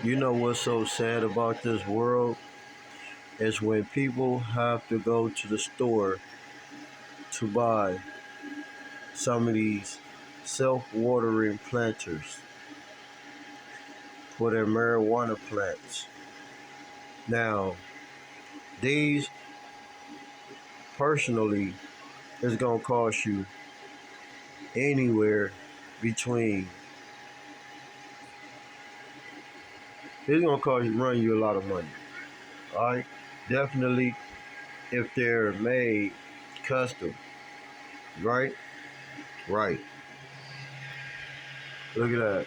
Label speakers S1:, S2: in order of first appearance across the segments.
S1: You know what's so sad about this world is when people have to go to the store to buy some of these self-watering planters for their marijuana plants. Now, these personally is gonna cost you anywhere between. It's gonna cost you run you a lot of money. All right, definitely if they're made custom, right? Right. Look at that.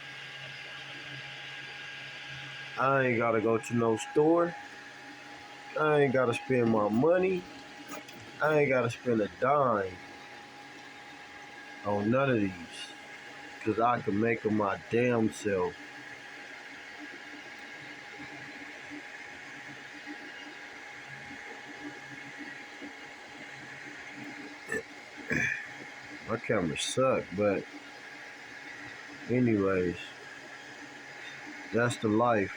S1: I ain't gotta go to no store. I ain't gotta spend my money. I ain't gotta spend a dime on none of these. Cause I can make them my damn self. My camera suck, but anyways, that's the life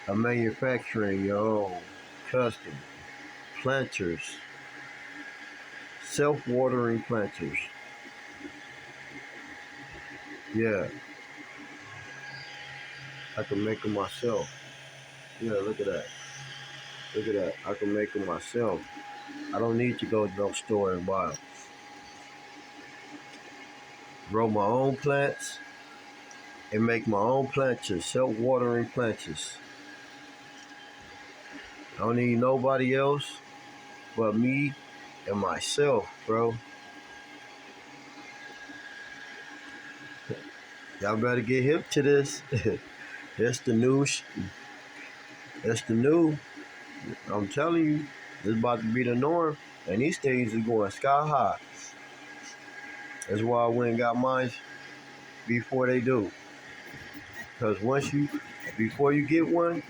S1: of manufacturing your own custom planters, self-watering planters. Yeah, I can make them myself. Yeah, look at that. Look at that. I can make them myself. I don't need to go to no store and buy them. Grow my own plants and make my own planters, self-watering planters. I don't need nobody else but me and myself, bro. Y'all better get hip to this. It's the new. It's the new. I'm telling you, this is about to be the norm, and these things are going sky high. That's why I went and got mine before they do. Cause before you get one,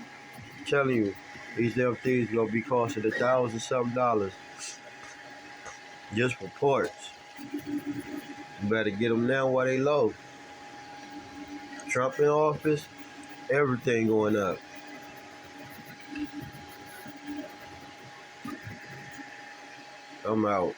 S1: I'm telling you, these damn things gonna be costing $1,000 something dollars just for parts. You better get them now while they low. Trump in office, everything going up. I'm out.